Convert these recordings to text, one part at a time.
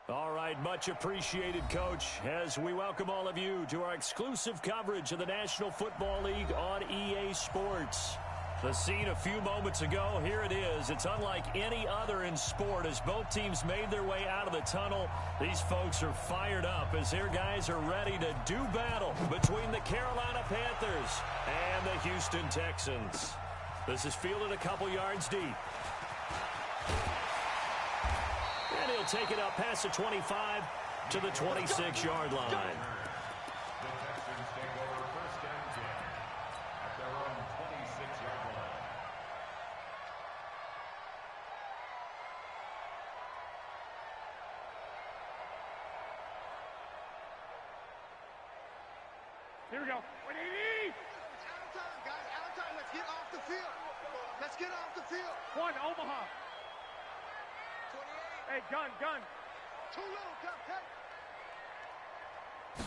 All right, much appreciated, Coach, as we welcome all of you to our exclusive coverage of the National Football League on EA Sports. The scene a few moments ago, here it is. It's unlike any other in sport as both teams made their way out of the tunnel. These folks are fired up as their guys are ready to do battle between the Carolina Panthers and the Houston Texans. This is fielded a couple yards deep. And he'll take it up past the 25 to the 26-yard line. The Texans take over first and 10 at their own 26-yard line. Here we go. Out of time, guys. Out of time. Let's get off the field. Let's get off the field. One, Omaha. 28. Hey, gun. Too little, gun.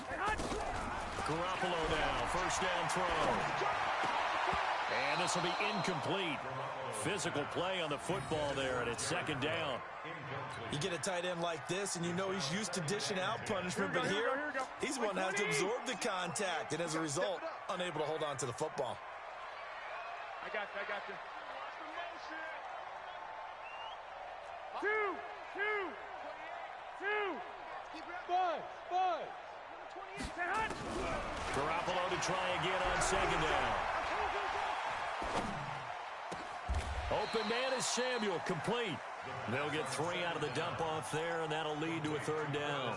Hey, hot. Garoppolo now, first down throw. And this will be incomplete. Physical play on the football there, and it's second down. You get a tight end like this, and you know he's used to dishing out punishment, but here, he's one that has to absorb the contact, and as a result, unable to hold on to the football. I got you. Two. Buzz. Hey, hot. Garoppolo to try again on second down. Open man is Samuel, complete. They'll get 3 out of the dump-off there, and that'll lead to a third down.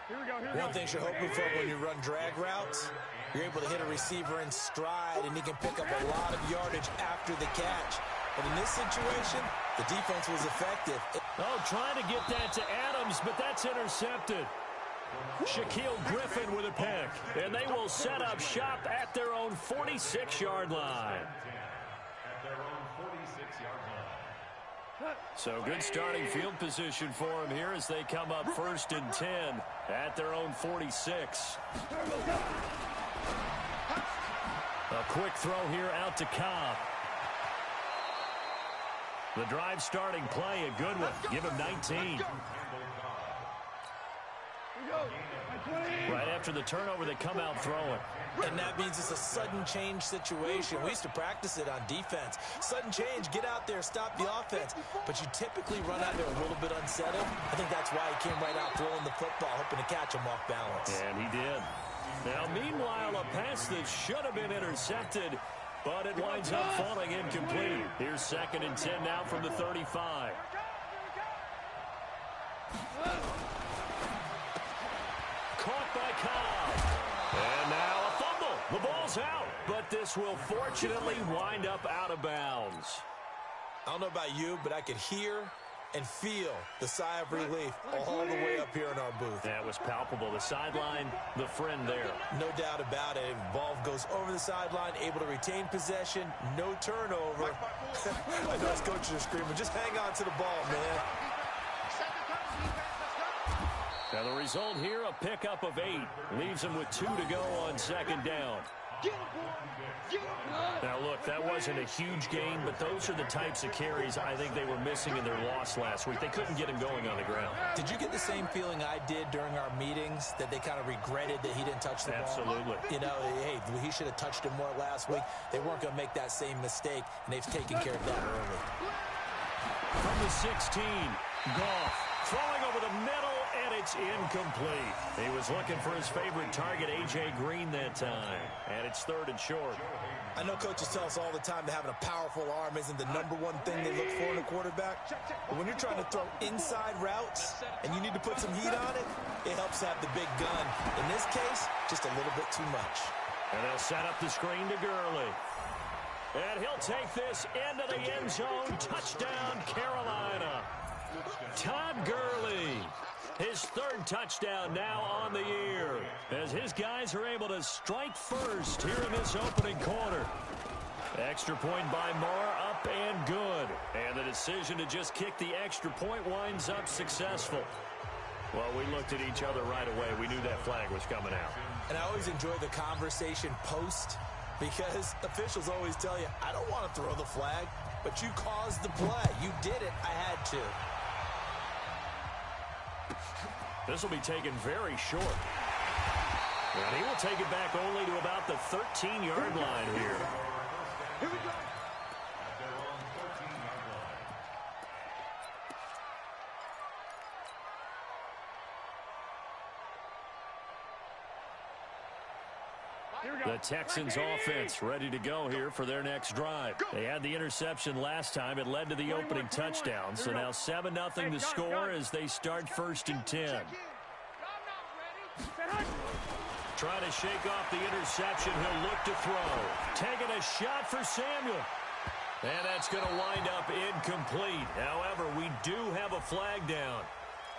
Here we go. One thing you're hoping for when you run drag routes, you're able to hit a receiver in stride, and he can pick up a lot of yardage after the catch. But in this situation, the defense was effective. Trying to get that to Adams, but that's intercepted. Shaquille Griffin with a pick, and they will set up shop at their own 46-yard line. So good starting field position for them here as they come up first and 10 at their own 46. A quick throw here out to Cobb. The drive starting play, a good one. Give him 19. Right after the turnover, they come out throwing. And that means it's a sudden change situation. We used to practice it on defense. Sudden change, get out there, stop the offense. But you typically run out there a little bit unsettled. I think that's why he came right out throwing the football, hoping to catch him off balance. And he did. Now, meanwhile, a pass that should have been intercepted, but it winds up falling incomplete. Here's second and 10 now from the 35. Caught by Cobb. And now a fumble. The ball's out, but this will fortunately wind up out of bounds. I don't know about you, but I could hear and feel the sigh of relief all the way up here in our booth. That was palpable. The sideline, the friend there. No doubt about it. Ball goes over the sideline, able to retain possession, no turnover. I know his coaches are screaming, just hang on to the ball, man. Now the result here, a pickup of 8. Leaves him with 2 to go on second down. Now, look, that wasn't a huge gain, but those are the types of carries I think they were missing in their loss last week. They couldn't get him going on the ground. Did you get the same feeling I did during our meetings, that they kind of regretted that he didn't touch the ball? Absolutely. You know, hey, he should have touched him more last week. They weren't going to make that same mistake, and they've taken care of that early. From the 16, Goff throwing over the middle, and it's incomplete. He was looking for his favorite target, A.J. Green, that time. And it's third and short. I know coaches tell us all the time that having a powerful arm isn't the #1 thing they look for in a quarterback. But when you're trying to throw inside routes and you need to put some heat on it, it helps to have the big gun. In this case, just a little bit too much. And they'll set up the screen to Gurley. And he'll take this into the end zone. Touchdown, Carolina. Todd Gurley, his 3rd touchdown now on the year, as his guys are able to strike first here in this opening quarter. Extra point by Moore, up and good. And the decision to just kick the extra point winds up successful. Well, we looked at each other right away. We knew that flag was coming out. And I always enjoy the conversation post, because officials always tell you, I don't want to throw the flag, but you caused the play. You did it. I had to. This will be taken very short. And he will take it back only to about the 13-yard line here. Here we go. The Texans offense ready to go here for their next drive. They had the interception last time. It led to the opening touchdown. So now 7-0 the score as they start 1st and 10. Trying to shake off the interception. He'll look to throw. Taking a shot for Samuel. And that's going to wind up incomplete. However, we do have a flag down.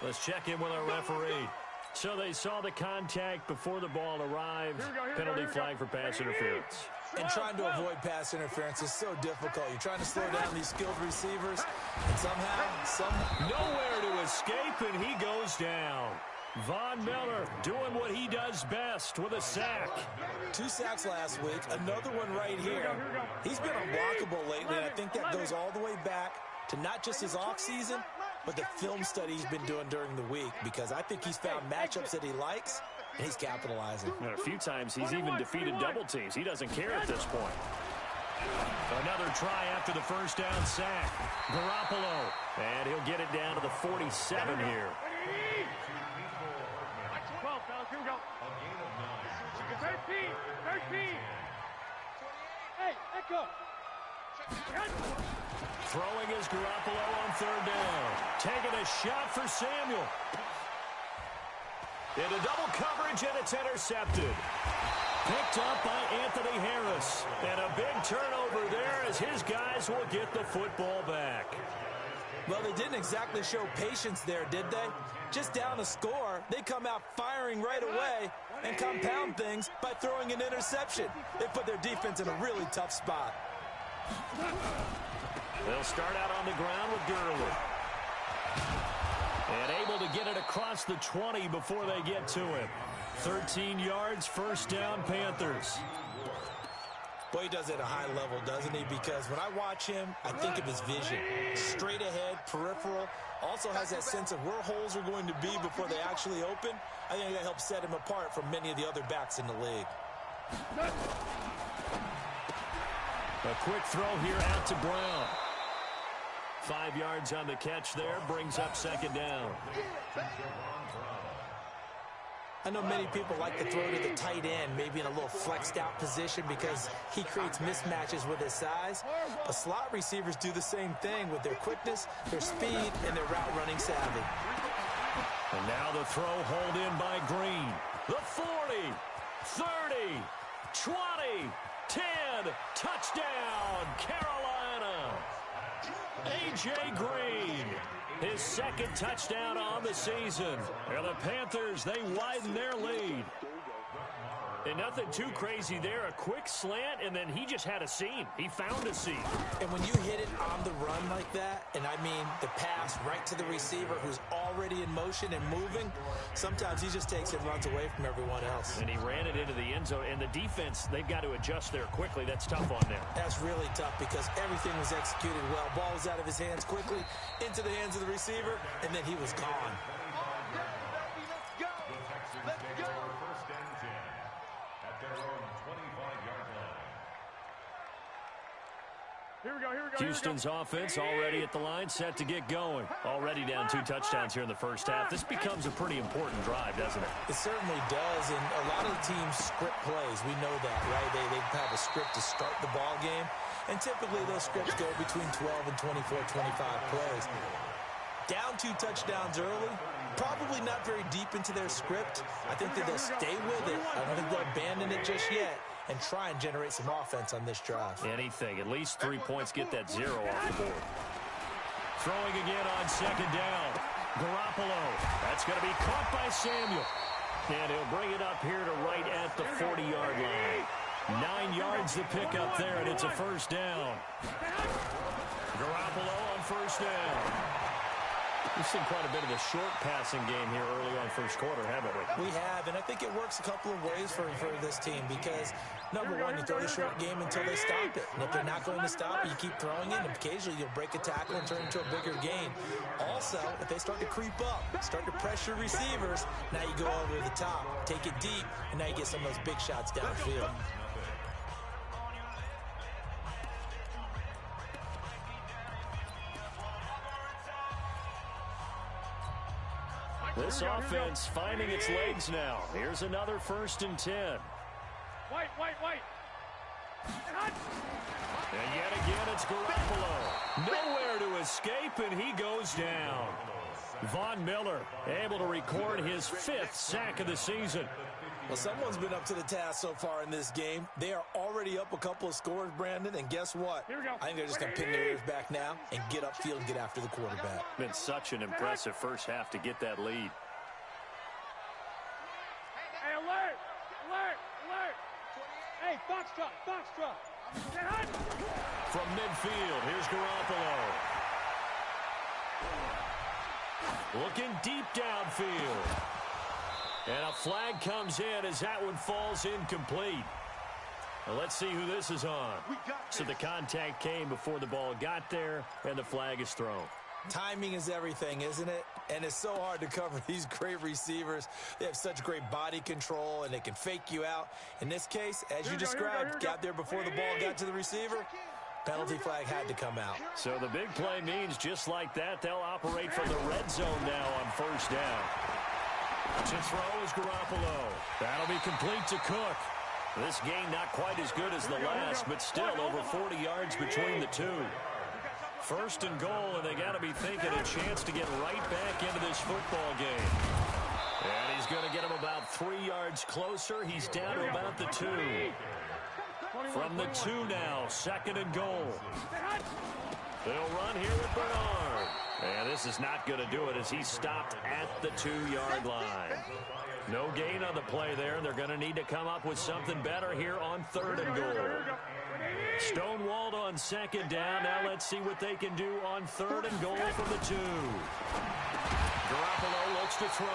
Let's check in with our referee. So they saw the contact before the ball arrived. Penalty flag for pass interference. And trying to avoid pass interference is so difficult. You're trying to slow down these skilled receivers, and somehow, nowhere to escape, and he goes down. Von Miller doing what he does best with a sack. 2 sacks last week, another one right here. He's been unblockable lately, and I think that goes all the way back to not just his offseason, but the film study he's been doing during the week, because I think he's found matchups that he likes, and he's capitalizing. And a few times he's even defeated double teams. He doesn't care at this point. Another try after the first down sack. Garoppolo, and he'll get it down to the 47 here. 12, fellas, here we go. 13. Hey, echo. Throwing is Garoppolo on 3rd down. Taking a shot for Samuel. Into double coverage, and it's intercepted. Picked up by Anthony Harris. And a big turnover there as his guys will get the football back. Well, they didn't exactly show patience there, did they? Just down a score, they come out firing right away and compound things by throwing an interception. They put their defense in a really tough spot. They'll start out on the ground with Gurley. And able to get it across the 20 before they get to him. 13 yards, 1st down, Panthers. Boy, he does it at a high level, doesn't he? Because when I watch him, I think of his vision. Straight ahead, peripheral. Also has that sense of where holes are going to be before they actually open. I think that helps set him apart from many of the other backs in the league. A quick throw here out to Brown. 5 yards on the catch there, brings up 2nd down. I know many people like to throw to the tight end, maybe in a little flexed out position because he creates mismatches with his size. But slot receivers do the same thing with their quickness, their speed, and their route running savvy. And now the throw hauled in by Green. The 40, 30, 20, 10, touchdown, Carolina. A.J. Green, his 2nd touchdown on the season. And the Panthers, they widen their lead. And nothing too crazy there. A quick slant, and then he just had a seam. He found a seam. And when you hit it on the run like that, and I mean the pass right to the receiver who's already in motion and moving, sometimes he just takes it and runs away from everyone else. And he ran it into the end zone. And the defense, they've got to adjust there quickly. That's tough on them. That's really tough because everything was executed well. Ball was out of his hands quickly, into the hands of the receiver, and then he was gone. Here we go. Houston's offense already at the line, set to get going. Already down 2 touchdowns here in the first half. This becomes a pretty important drive, doesn't it? It certainly does, and a lot of the teams script plays. We know that, right? They have a script to start the ball game, and typically those scripts go between 12 and 24, 25 plays. Down 2 touchdowns early, probably not very deep into their script. I think that they'll stay with it. I don't think they'll abandon it just yet and try and generate some offense on this drive. Anything. At least 3 points, get that 0 off the board. Throwing again on 2nd down. Garoppolo. That's going to be caught by Samuel. And he'll bring it up here to right at the 40-yard line. 9 yards to pick up there, and it's a 1st down. Garoppolo on 1st down. We've seen quite a bit of the short passing game here early on first quarter, haven't we? We have, and I think it works a couple of ways for this team because, number one, you throw the short game until they stop it. And if they're not going to stop it, you keep throwing it, and occasionally you'll break a tackle and turn it into a bigger gain. Also, if they start to creep up, start to pressure receivers, now you go over the top, take it deep, and now you get some of those big shots downfield. This offense finding its legs now. Here's another 1st and 10. White. And yet again, it's Garoppolo. Nowhere to escape, and he goes down. Von Miller able to record his 5th sack of the season. Well, someone's been up to the task so far in this game. They are already up a couple of scores, Brandon, and guess what? Here we go. I think they're just going to pin their ears back now and get upfield and get after the quarterback. Been such an impressive first half to get that lead. Hey, alert! Hey, Foxtrot! From midfield, here's Garoppolo. Looking deep downfield. And a flag comes in as that one falls incomplete. Well, let's see who this is on. So the contact came before the ball got there, and the flag is thrown. Timing is everything, isn't it? And it's so hard to cover these great receivers. They have such great body control, and they can fake you out. In this case, as you described, got there before the ball got to the receiver. Penalty flag had to come out. So the big play means just like that, they'll operate from the red zone now on 1st down. To throw is Garoppolo. That'll be complete to Cook. This game not quite as good as the last, but still over 40 yards between the two. 1st and goal, and they got to be thinking a chance to get right back into this football game. And he's going to get him about 3 yards closer. He's down to about the 2. From the 2 now, 2nd and goal. They'll run here with Bernard. And this is not going to do it as he's stopped at the 2-yard line. No gain on the play there. They're going to need to come up with something better here on 3rd and goal. Stonewalled on 2nd down. Now let's see what they can do on 3rd and goal from the 2. Garoppolo looks to throw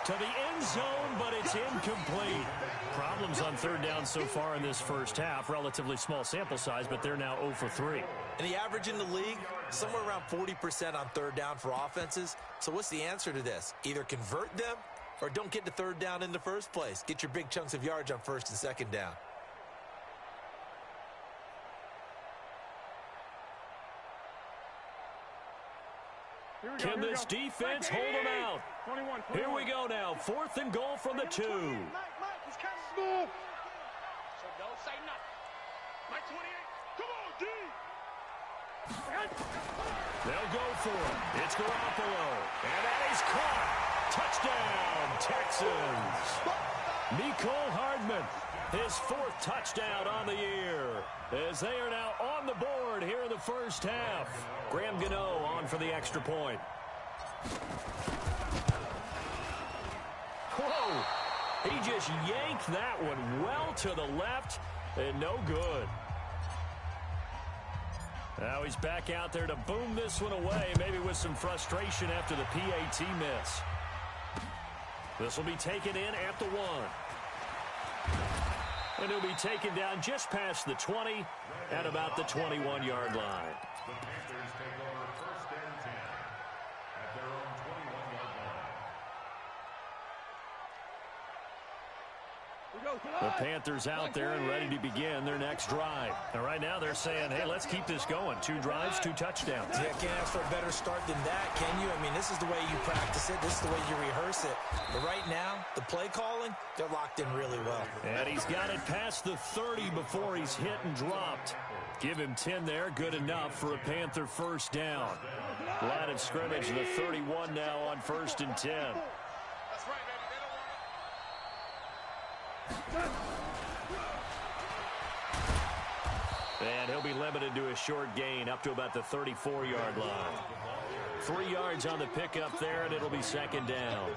to the end zone, but it's incomplete. Problems on 3rd down so far in this first half. Relatively small sample size, but they're now 0 for 3. And the average in the league, somewhere around 40% on 3rd down for offenses. So what's the answer to this? Either convert them or don't get to 3rd down in the first place. Get your big chunks of yards on 1st and 2nd down. Can this defense hold them out? 21. Here we go now. 4th and goal from the 2. Mike, he's kind of smooth. So don't say nothing. Mike 28. Come on, D. They'll go for it. It's Garoppolo. And that is caught. Touchdown, Texans. Mecole Hardman, his 4th touchdown on the year, as they are now on the board here in the first half. Graham Gano on for the extra point. Whoa! He just yanked that one well to the left, and no good. Now he's back out there to boom this one away, maybe with some frustration after the PAT miss. This will be taken in at the 1. And he'll be taken down just past the 20 at about the 21-yard line. The Panthers take over 1st and 10 at their own 21-yard line. The Panthers out there and ready to begin their next drive. And right now they're saying, hey, let's keep this going. 2 drives, 2 touchdowns. Yeah, can't ask for a better start than that, can you? I mean, this is the way you practice it. This is the way you rehearse it. But right now, the play calling, they're locked in really well. And he's got it past the 30 before he's hit and dropped. Give him 10 there, good enough for a Panther 1st down. Line of scrimmage, the 31 now on 1st and 10. That's right, baby. They don't want it. And he'll be limited to a short gain up to about the 34-yard line. 3 yards on the pickup there, and it'll be 2nd down.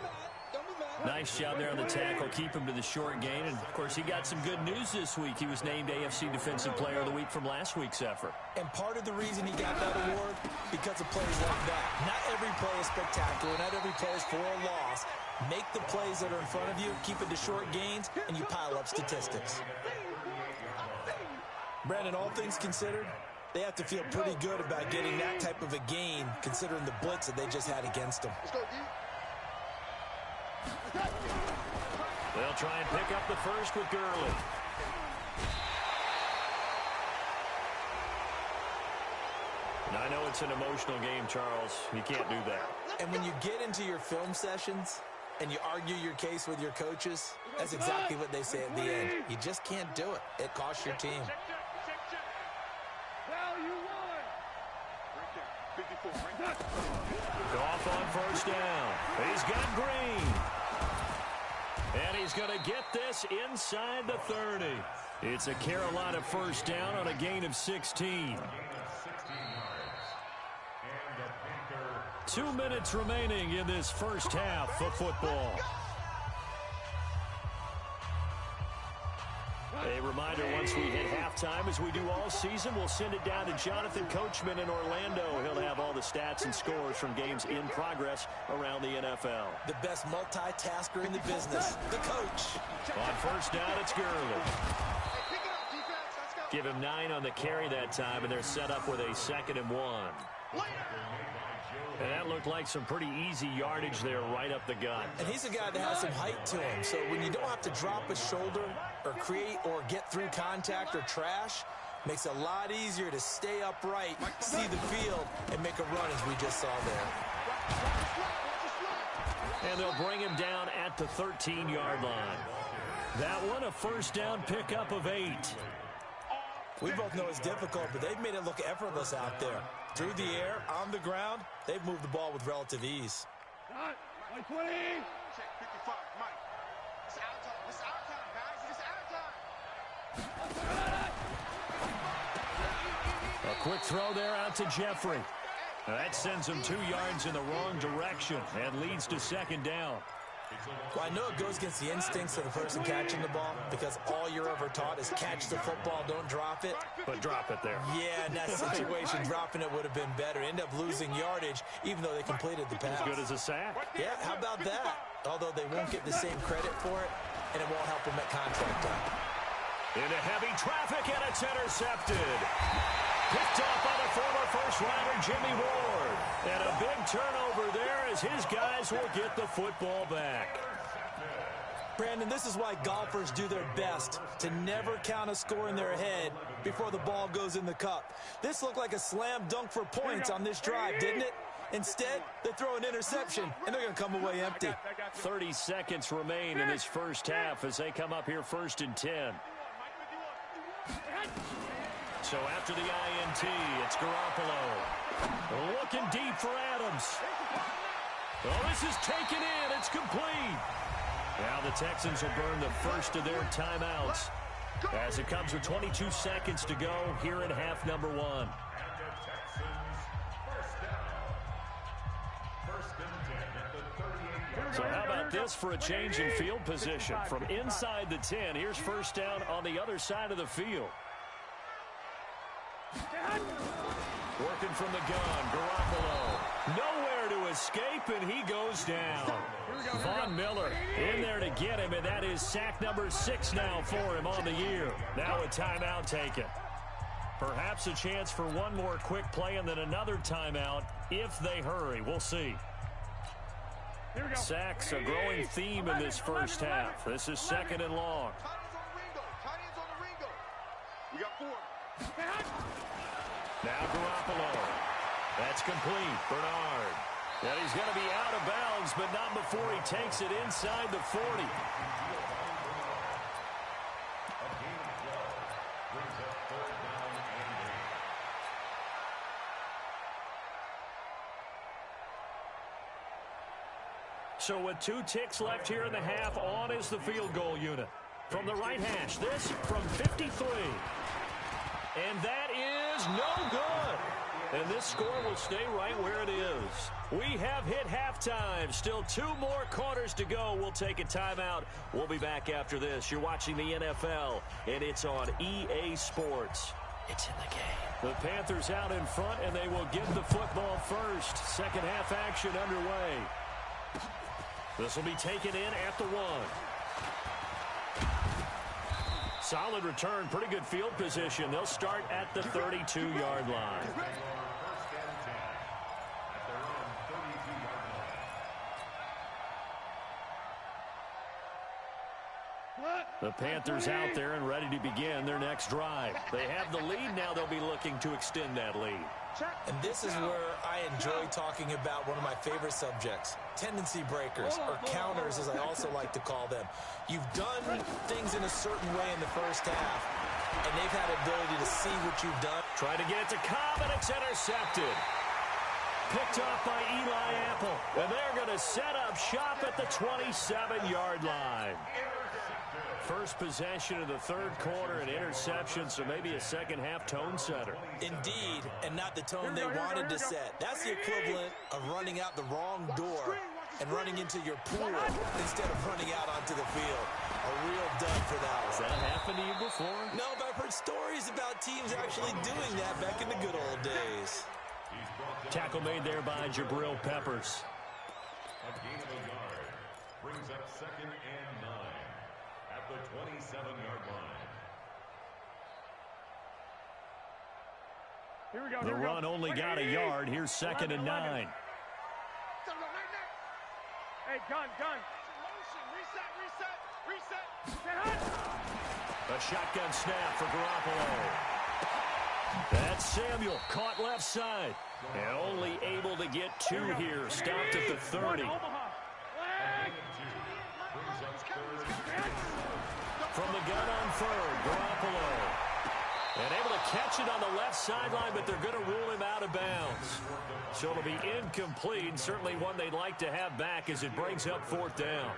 Don't be mad. Nice job there on the tackle. Keep him to the short gain. And, of course, he got some good news this week. He was named AFC Defensive Player of the Week from last week's effort. And part of the reason he got that award, because of plays like that. Not every play is spectacular. Not every play is for a loss. Make the plays that are in front of you, keep it to short gains, and you pile up statistics. Brandon, all things considered, they have to feel pretty good about getting that type of a gain, considering the blitz that they just had against them. They'll try and pick up the first with Gurley. Now, I know it's an emotional game, Charles. You can't do that. And when you get into your film sessions and you argue your case with your coaches, that's exactly what they say at the end. You just can't do it. It costs your team. Off on first down. He's got Green. And he's going to get this inside the 30. It's a Carolina first down on a gain of 16. 2 minutes remaining in this first half of football. A reminder, once we hit halftime, as we do all season, we'll send it down to Jonathan Coachman in Orlando. He'll have all the stats and scores from games in progress around the NFL. The best multitasker in the business, the coach. On first down, it's Gurley. Give him 9 on the carry that time, and they're set up with a 2nd and 1. And that looked like some pretty easy yardage there right up the gut. And he's a guy that has some height to him. So when you don't have to drop a shoulder or create or get through contact or trash, makes it a lot easier to stay upright, see the field, and make a run as we just saw there. And they'll bring him down at the 13-yard line. That one, a first down pickup of 8. We both know it's difficult, but they've made it look effortless out there. Through the air, on the ground, they've moved the ball with relative ease. 120. Check 55, Mike. It's our time. It's our time, guys. It's our time. A quick throw there out to Jeffrey. Now that sends him 2 yards in the wrong direction and leads to 2nd down. Well, I know it goes against the instincts of the person catching the ball because all you're ever taught is catch the football, don't drop it. But drop it there. Yeah, in that situation, dropping it would have been better. End up losing yardage, even though they completed the pass. As good as a sack. Yeah, how about that? Although they won't get the same credit for it, and it won't help them at contract time. Into heavy traffic, and it's intercepted. Picked off by the former first-rounder Jimmy Ward. And a big turnover there as his guys will get the football back. Brandon, this is why golfers do their best to never count a score in their head before the ball goes in the cup. This looked like a slam dunk for points on this drive, didn't it? Instead, they throw an interception, and they're going to come away empty. 30 seconds remain in this first half as they come up here 1st and 10. So after the INT, it's Garoppolo. Looking deep for Adams. Oh, this is taken in. It's complete. Now the Texans will burn the first of their timeouts as it comes with 22 seconds to go here in half number 1. So how about this for a change in field position? From inside the 10, here's first down on the other side of the field. Working from the gun, Garoppolo. Nowhere to escape, and he goes down. Von Miller in there to get him, and that is sack number 6 now for him on the year. Now a timeout taken. Perhaps a chance for one more quick play and then another timeout if they hurry. We'll see. Sacks, a growing theme in this first half. This is 2nd and long. We got 4. Now Garoppolo. That's complete. Bernard. And he's going to be out of bounds, but not before he takes it inside the 40. So with 2 ticks left here in the half, on is the field goal unit. From the right hash, this from 53. And that is no good. And this score will stay right where it is. We have hit halftime. Still 2 more quarters to go. We'll take a timeout. We'll be back after this. You're watching the NFL, and it's on EA Sports. It's in the game. The Panthers out in front, and they will get the football first. Second half action underway. This will be taken in at the 1. Solid return, pretty good field position. They'll start at the 32-yard line. The Panthers out there and ready to begin their next drive. They have the lead now. They'll be looking to extend that lead. And this is where I enjoy talking about one of my favorite subjects, tendency breakers, or counters as I also like to call them. You've done things in a certain way in the first half, and they've had the ability to see what you've done. Try to get it to Cobb, and it's intercepted. Picked off by Eli Apple, and they're going to set up shop at the 27-yard line. First possession of the third quarter, an interception, so maybe a second-half tone setter. Indeed, and not the tone they wanted to set. That's the equivalent of running out the wrong door and running into your pool instead of running out onto the field. A real dud for that one. Has that happened to you before? No, but I've heard stories about teams actually doing that back in the good old days. Tackle made there by Jabril Peppers. A gain of a yard brings up 2nd and 9 at the 27-yard line. Here we go. The run only got a yard. Here's 2nd and 9. Hey, gun. Reset. A shotgun snap for Garoppolo. That's Samuel, caught left side. And only able to get 2 here. Stopped at the 30. From the gun on 3rd, Garoppolo. And able to catch it on the left sideline, but they're going to rule him out of bounds. So it'll be incomplete, certainly one they'd like to have back as it brings up 4th down.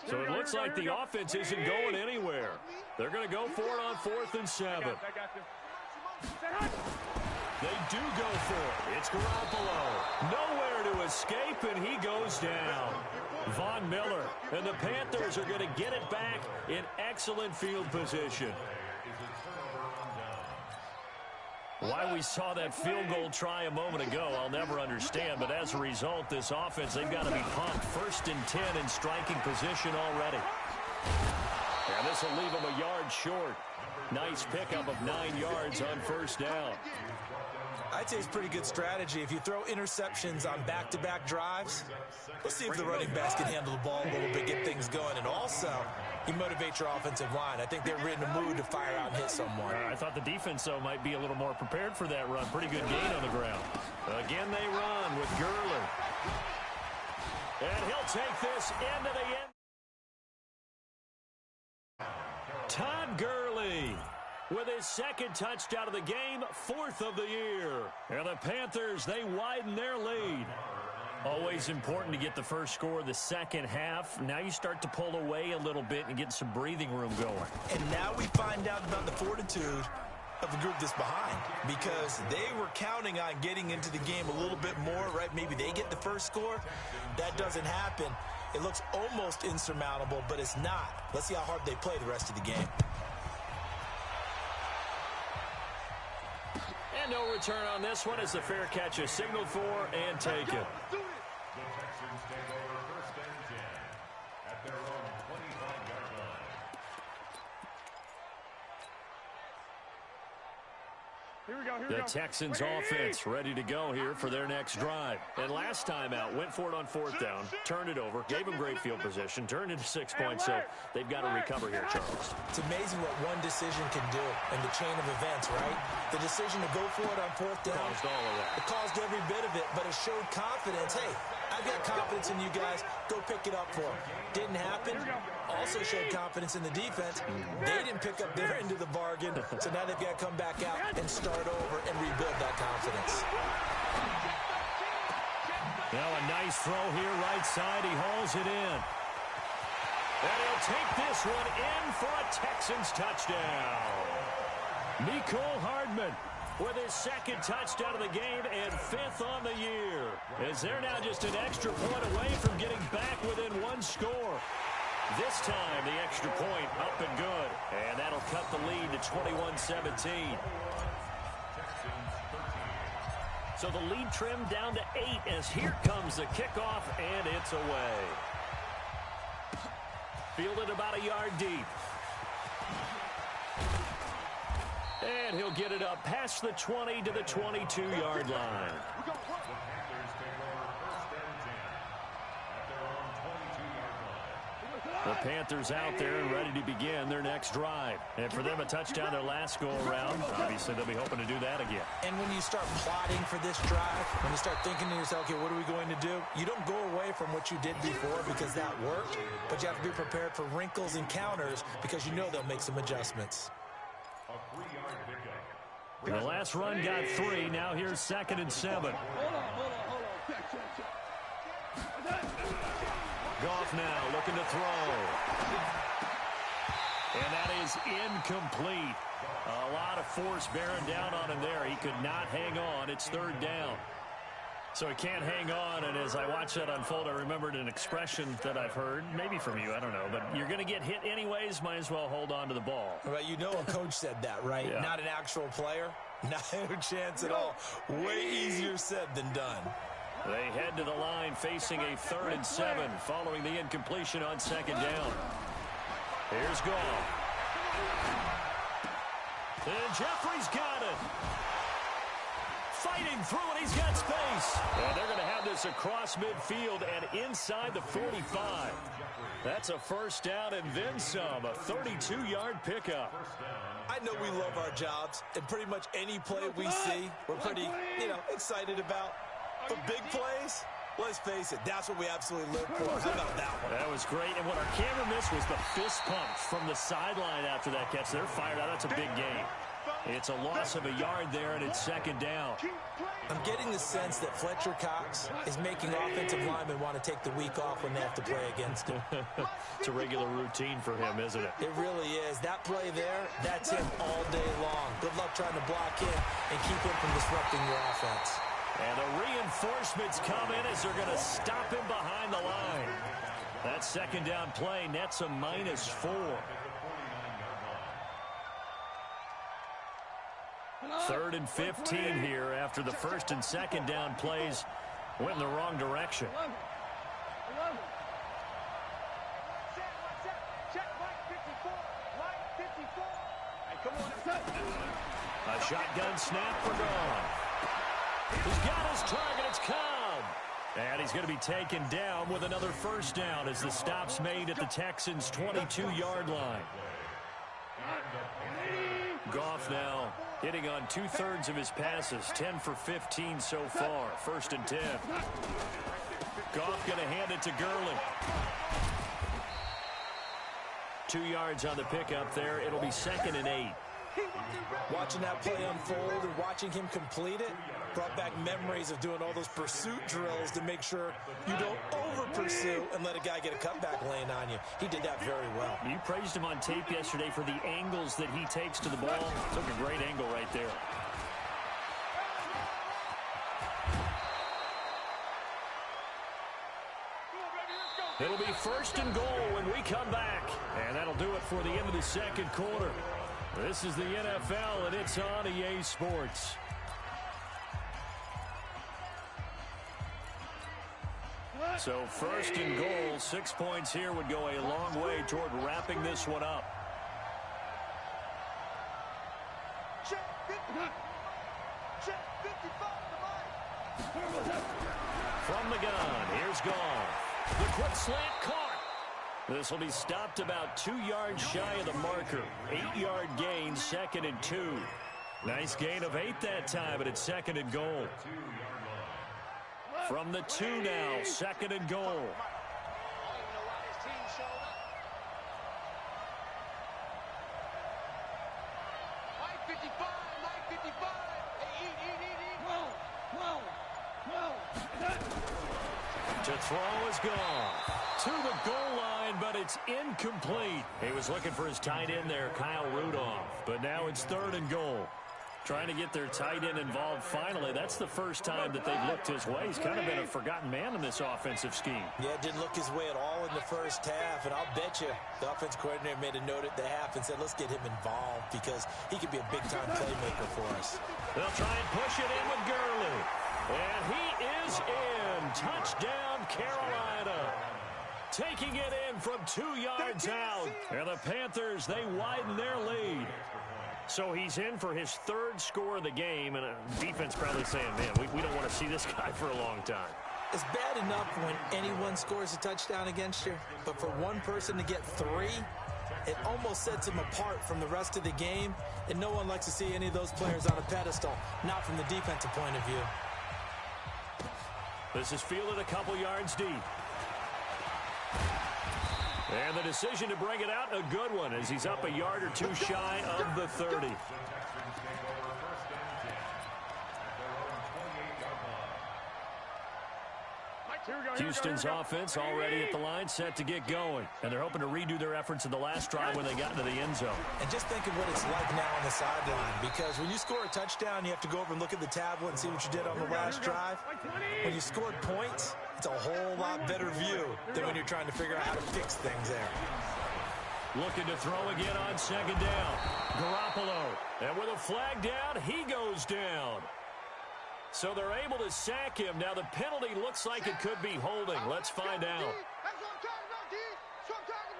So it looks like the offense isn't going anywhere. They're going to go for it on 4th and 7. They do go for it. It's Garoppolo. Nowhere to escape, and he goes down. Von Miller and the Panthers are going to get it back in excellent field position. Why we saw that field goal try a moment ago, I'll never understand. But as a result, this offense, they've got to be pumped. 1st and 10 in striking position already. And this will leave them a yard short. Nice pickup of 9 yards on 1st down. I'd say it's pretty good strategy. If you throw interceptions on back-to-back drives, let's see if the running backs can handle the ball a little bit, get things going. And also, you motivate your offensive line. I think they're in the mood to fire out and hit someone. I thought the defense, though, might be a little more prepared for that run. Pretty good gain on the ground. Again, they run with Gurley. And he'll take this into the end. Todd Gurley with his 2nd touchdown of the game, 4th of the year. And the Panthers, they widen their lead. Always important to get the first score of the second half. Now you start to pull away a little bit and get some breathing room going. And now we find out about the fortitude of the group that's behind, because they were counting on getting into the game a little bit more, right? Maybe they get the first score. That doesn't happen. It looks almost insurmountable, but it's not. Let's see how hard they play the rest of the game. And no return on this one as the fair catch is signaled for and taken. The Texans take over 1st and 10 at their own 25-yard line. Here we go. The Texans offense ready to go here for their next drive. And last time out, went for it on 4th down, turned it over, gave them great field position, turned into 6 points, so they've got to recover here, Charles. It's amazing what one decision can do in the chain of events, right? The decision to go for it on 4th down. Caused all of that. It caused every bit of it, but it showed confidence. Hey, I've got confidence in you guys. Go pick it up for them. Didn't happen. Also showed confidence in the defense. They didn't pick up their end of the bargain, so now they've got to come back out and start over and rebuild that confidence. Now a nice throw here right side. He hauls it in. And he'll take this one in for a Texans touchdown. Mecole Hardman with his second touchdown of the game and 5th on the year. As they're now just an extra point away from getting back within one score. This time, the extra point up and good. And that'll cut the lead to 21-17. So the lead trimmed down to 8 as here comes the kickoff, and it's away. Fielded about a yard deep. And he'll get it up past the 20 to the 22-yard line. The Panthers out there and ready to begin their next drive. And for them, a touchdown their last go-around. Obviously, they'll be hoping to do that again. And when you start plotting for this drive, when you start thinking to yourself, okay, what are we going to do? You don't go away from what you did before because that worked, but you have to be prepared for wrinkles and counters because you know they'll make some adjustments. The last run got 3. Now here's 2nd and 7. Goff now looking to throw. And that is incomplete. A lot of force bearing down on him there. He could not hang on. It's 3rd down. So he can't hang on, and as I watched that unfold, I remembered an expression that I've heard, maybe from you, I don't know, but you're going to get hit anyways, might as well hold on to the ball. Right, you know a coach said that, right? Yeah. Not an actual player. Not a chance at all. Way easier said than done. They head to the line facing a 3rd and 7 following the incompletion on 2nd down. Here's Goff. And Jeffrey's got it. Fighting through it, he's got space. And they're going to have this across midfield and inside the 45. That's a 1st down and then some, a 32-yard pickup. I know we love our jobs, and pretty much any play we see, we're pretty, excited about. But big plays, let's face it, that's what we absolutely live for. How about that one? That was great, and what our camera missed was the fist pump from the sideline after that catch. They're fired out. That's a big game. It's a loss of a yard there, and it's 2nd down. I'm getting the sense that Fletcher Cox is making offensive linemen want to take the week off when they have to play against him. It's a regular routine for him, isn't it? It really is. That play there, that's him all day long. Good luck trying to block him and keep him from disrupting your offense. And the reinforcements come in as they're going to stop him behind the line. That 2nd down play nets a -4. 3rd and 15 here after the 1st and 2nd down plays went in the wrong direction. A shotgun snap for Goff. He's got his target. It's Cobb. And he's going to be taken down with another 1st down as the stop's made at the Texans' 22-yard line. Goff now hitting on 2/3 of his passes, 10 for 15 so far. 1st and 10. Goff going to hand it to Gurley. 2 yards on the pickup there. It'll be 2nd and 8. Watching that play unfold and watching him complete it brought back memories of doing all those pursuit drills to make sure you don't over-pursue and let a guy get a cutback lane on you. He did that very well. You praised him on tape yesterday for the angles that he takes to the ball. Took a great angle right there. It'll be 1st and goal when we come back. And that'll do it for the end of the 2nd quarter. This is the NFL, and it's on EA Sports. So 1st and goal, 6 points here would go a long way toward wrapping this one up. From the gun, here's Goff. The quick slant caught. This will be stopped about 2 yards shy of the marker. 8-yard gain, 2nd and 2. Nice gain of 8 that time, but it's 2nd and goal. From the 2 now, 2nd and goal. To throw is gone. To the goal line, but it's incomplete. He was looking for his tight end there, Kyle Rudolph. But now it's 3rd and goal. Trying to get their tight end involved finally. That's the first time that they've looked his way. He's kind of been a forgotten man in this offensive scheme. Yeah, didn't look his way at all in the first half. And I'll bet you the offense coordinator made a note at the half and said, let's get him involved because he could be a big-time playmaker for us. They'll try and push it in with Gurley. And he is in. Touchdown, Carolina. Taking it in from 2 yards out. And the Panthers, they widen their lead. So he's in for his 3rd score of the game, and defense probably saying, man, we don't want to see this guy for a long time. It's bad enough when anyone scores a touchdown against you, but for one person to get 3, it almost sets him apart from the rest of the game, and no one likes to see any of those players on a pedestal, not from the defensive point of view. This is fielded a couple yards deep. And the decision to bring it out, a good one, as he's up a yard or 2 shy of the 30. Houston's offense already at the line, set to get going. And they're hoping to redo their efforts in the last drive when they got into the end zone. And just think of what it's like now on the sideline, because when you score a touchdown, you have to go over and look at the tablet and see what you did on the last drive. When you scored points, it's a whole lot better view than when you're trying to figure out how to fix things there. Looking to throw again on 2nd down. Garoppolo. And with a flag down, he goes down. So they're able to sack him. Now the penalty looks like it could be holding. Let's find out. That's what I'm talking about, D. That's what I'm talking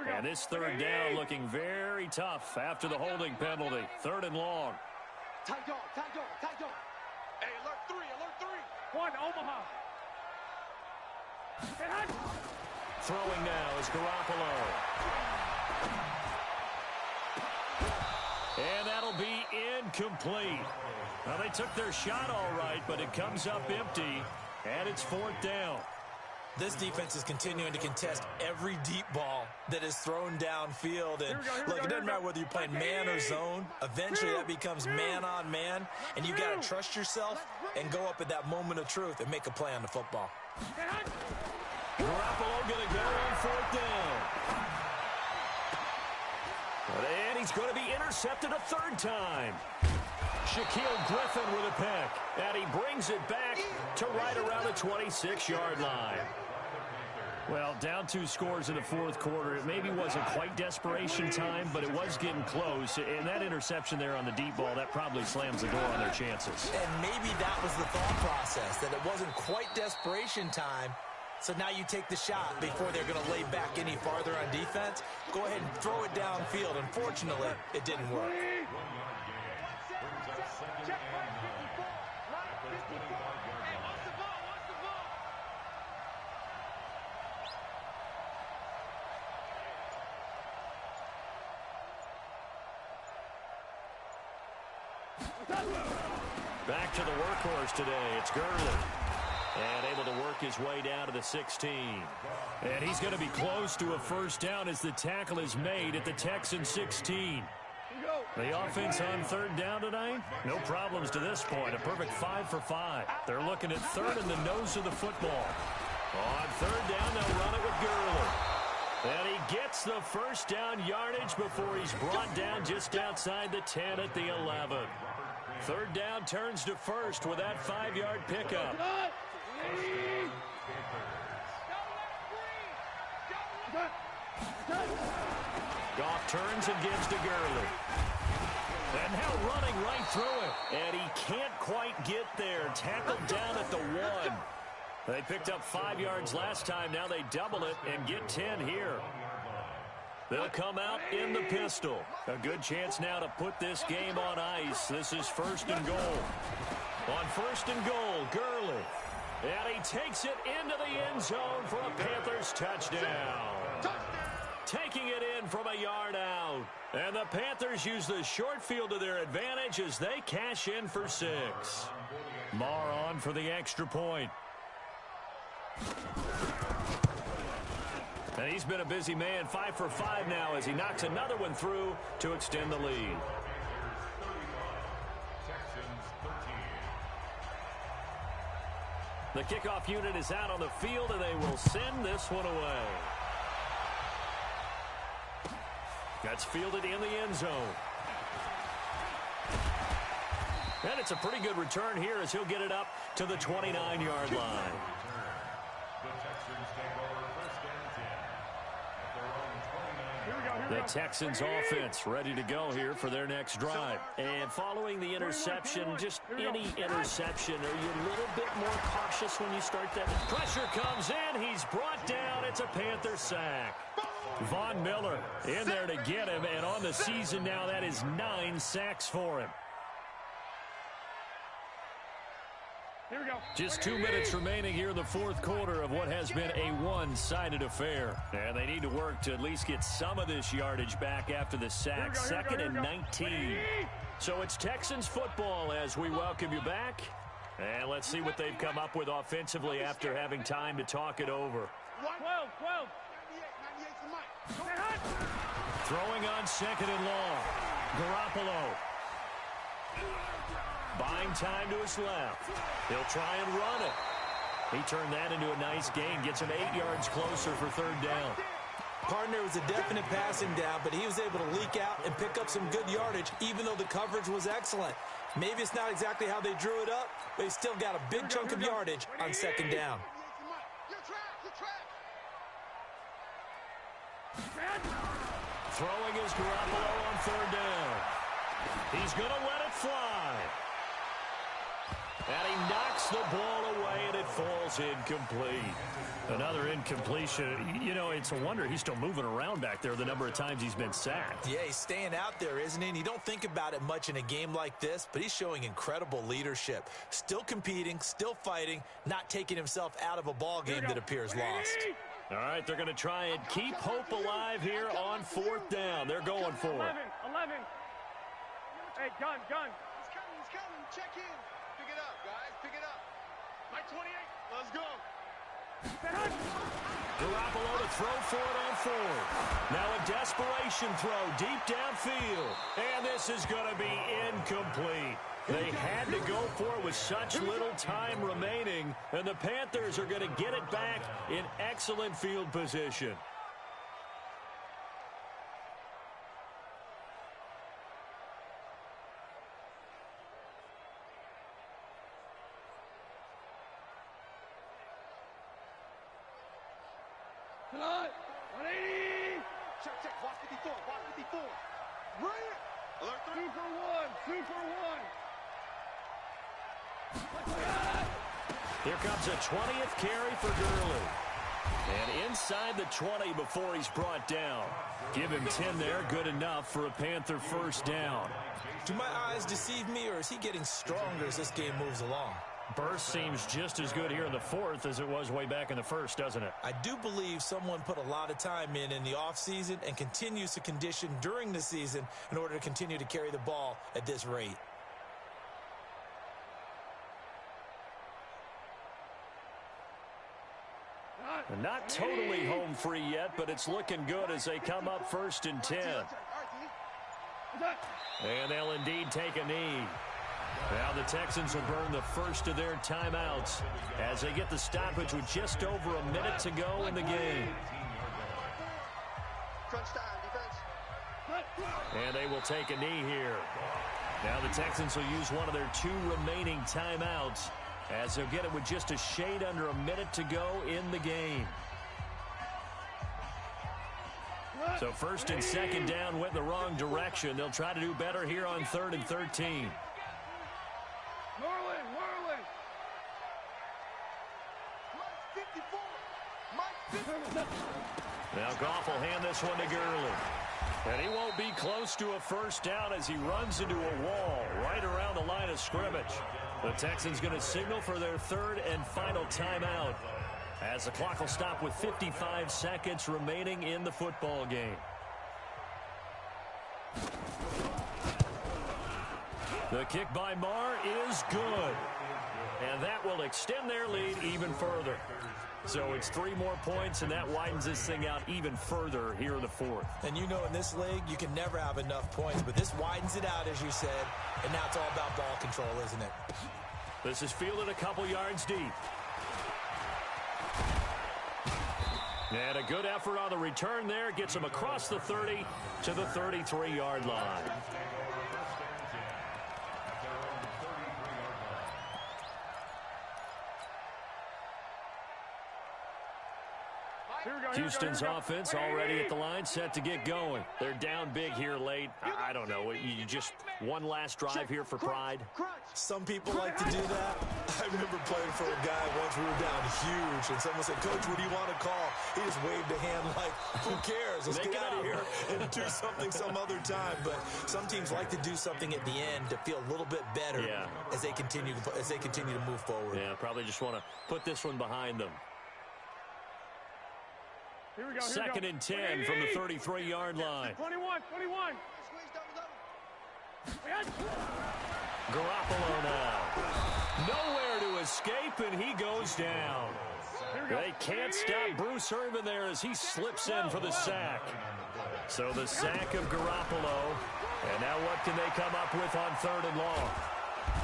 about. And this 3rd down looking very tough after the holding penalty. 3rd and long. Tight dog, tight dog, tight dog. Hey, alert 3, alert 3. 1, Omaha. Throwing now is Garoppolo. And that'll be incomplete. Well, they took their shot all right, but it comes up empty, and it's 4th down. This defense is continuing to contest every deep ball that is thrown downfield. And look, it doesn't matter whether you're playing man or zone. Eventually, that becomes man on man, and you got to trust yourself and go up at that moment of truth and make a play on the football. Garoppolo going to go on 4th down. And he's going to be intercepted a 3rd time. Shaquille Griffin with a pick. And he brings it back to right around the 26-yard line. Well, down 2 scores in the 4th quarter. It maybe wasn't quite desperation time, but it was getting close. And that interception there on the deep ball, that probably slams the door on their chances. And maybe that was the thought process, that it wasn't quite desperation time. So now you take the shot before they're going to lay back any farther on defense. Go ahead and throw it downfield. Unfortunately, it didn't work. Back to the workhorse today. It's Gurley. And able to work his way down to the 16. And he's going to be close to a 1st down as the tackle is made at the Texan 16. The offense on 3rd down tonight, no problems to this point. A perfect 5 for 5. They're looking at 3rd in the nose of the football. On 3rd down, they'll run it with Gurley. And he gets the 1st down yardage before he's brought down just outside the 10 at the 11. 3rd down turns to 1st with that 5-yard pickup. Goff turns and gives to Gurley. And now running right through it. And he can't quite get there. Tackled down at the 1. They picked up 5 yards last time. Now they double it and get 10 here. They'll come out in the pistol. A good chance now to put this game on ice. This is 1st and goal. On 1st and goal, Gurley. And he takes it into the end zone for a Panthers touchdown. Taking it in from a yard out. And the Panthers use the short field to their advantage as they cash in for 6. Marr on for the extra point. And he's been a busy man, 5 for 5 now as he knocks another one through to extend the lead. Texans 13. The kickoff unit is out on the field, and they will send this one away. That's fielded in the end zone. And it's a pretty good return here as he'll get it up to the 29-yard line. The Texans take over first and 10 at their own 29. The Texans offense ready to go here for their next drive. And following the interception, just any interception, are you a little bit more cautious when you start that? Pressure comes in. He's brought down. It's a Panther sack. Von Miller in there to get him. And on the season now, that is 9 sacks for him. Here we go. Just 2 minutes remaining here in the fourth quarter of what has been a one-sided affair. And they need to work to at least get some of this yardage back after the sack. Second and 19. So it's Texans football as we welcome you back. And let's see what they've come up with offensively after having time to talk it over. 12. Throwing on second and long. Garoppolo. Buying time to his left. He'll try and run it. He turned that into a nice gain. Gets him 8 yards closer for third down. Partner was a definite passing down, but he was able to leak out and pick up some good yardage, even though the coverage was excellent. Maybe it's not exactly how they drew it up, but he still got a big chunk of yardage on second down. Throwing is Garoppolo on third down. He's going to let it fly. And he knocks the ball away, and it falls incomplete. Another incompletion. You know, it's a wonder he's still moving around back there the number of times he's been sacked. Yeah, he's staying out there, isn't he? And you don't think about it much in a game like this, but he's showing incredible leadership. Still competing, still fighting, not taking himself out of a ball game that appears lost. All right, they're going to try and keep hope alive here on fourth down. They're going for it. 11. Hey, gun. He's coming. Check in. Pick it up, guys. Pick it up. My 28. Let's go. Garoppolo to throw for it on fourth. Now a desperation throw deep downfield. And this is going to be incomplete. They had to go for it with such little time remaining. And the Panthers are going to get it back in excellent field position. Come on. 180. Check. Watch 54. Run it. Alert 3. 2 for 1. Here comes a 20th carry for Gurley. And inside the 20 before he's brought down. Give him 10 there. Good enough for a Panther first down. Do my eyes deceive me, or is he getting stronger as this game moves along? Burst seems just as good here in the fourth as it was way back in the first, doesn't it? I do believe someone put a lot of time in the offseason and continues to condition during the season in order to continue to carry the ball at this rate. Not totally home free yet, but it's looking good as they come up first and 10. And they'll indeed take a knee. Now the Texans will burn the first of their timeouts as they get the stoppage with just over a minute to go in the game. Crunch time, defense. And they will take a knee here. Now the Texans will use one of their 2 remaining timeouts as they'll get it with just a shade under a minute to go in the game. So first and second down went the wrong direction. They'll try to do better here on 3rd and 13. Marlin. Mike 54. Now Goff will hand this one to Gurley. And he won't be close to a first down as he runs into a wall right around the line of scrimmage. The Texans going to signal for their 3rd and final timeout as the clock will stop with 55 seconds remaining in the football game. The kick by Marr is good. And that will extend their lead even further. So it's 3 more points, and that widens this thing out even further here in the fourth. And you know in this league, you can never have enough points, but this widens it out, as you said, and now it's all about ball control, isn't it? This is fielded a couple yards deep. And a good effort on the return there. Gets him across the 30 to the 33-yard line. Houston's offense already at the line, set to get going. They're down big here late. I don't know. You just one last drive here for pride. Some people like to do that. I remember playing for a guy once we were down huge, and someone said, "Coach, what do you want to call?" He just waved a hand like, "Who cares? Let's get out of here and do something some other time." But some teams like to do something at the end to feel a little bit better as they continue to move forward. Yeah, probably just want to put this one behind them. Here we go. Second and 10 from the 33-yard line. 21. Garoppolo now. Nowhere to escape, and he goes down. They can't stop Bruce Irvin there as he slips in for the sack. So the sack of Garoppolo. And now what can they come up with on 3rd and long?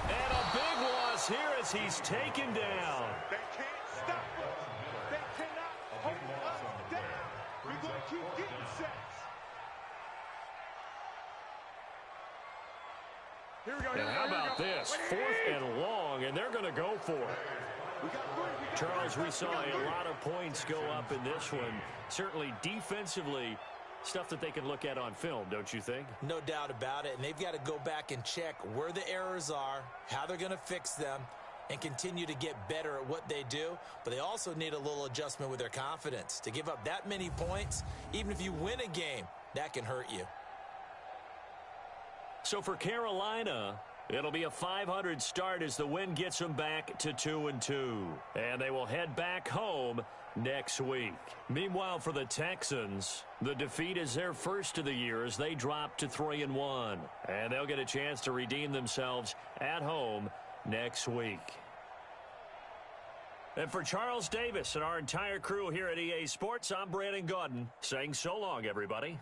And a big loss here as he's taken down. They can't stop us. They cannot hold us down. We're going to keep getting sacks. Here we go. And how about this? 4th and long, and they're going to go for it. Charles, we saw a lot of points go up in this one. Certainly defensively, stuff that they can look at on film, don't you think? No doubt about it. And they've got to go back and check where the errors are, how they're going to fix them, and continue to get better at what they do. But they also need a little adjustment with their confidence. To give up that many points, even if you win a game, that can hurt you. So for Carolina, it'll be a .500 start as the win gets them back to 2-2. And they will head back home next week. Meanwhile, for the Texans, the defeat is their first of the year as they drop to 3-1. And they'll get a chance to redeem themselves at home next week. And for Charles Davis and our entire crew here at EA Sports, I'm Brandon Gaudin saying so long, everybody.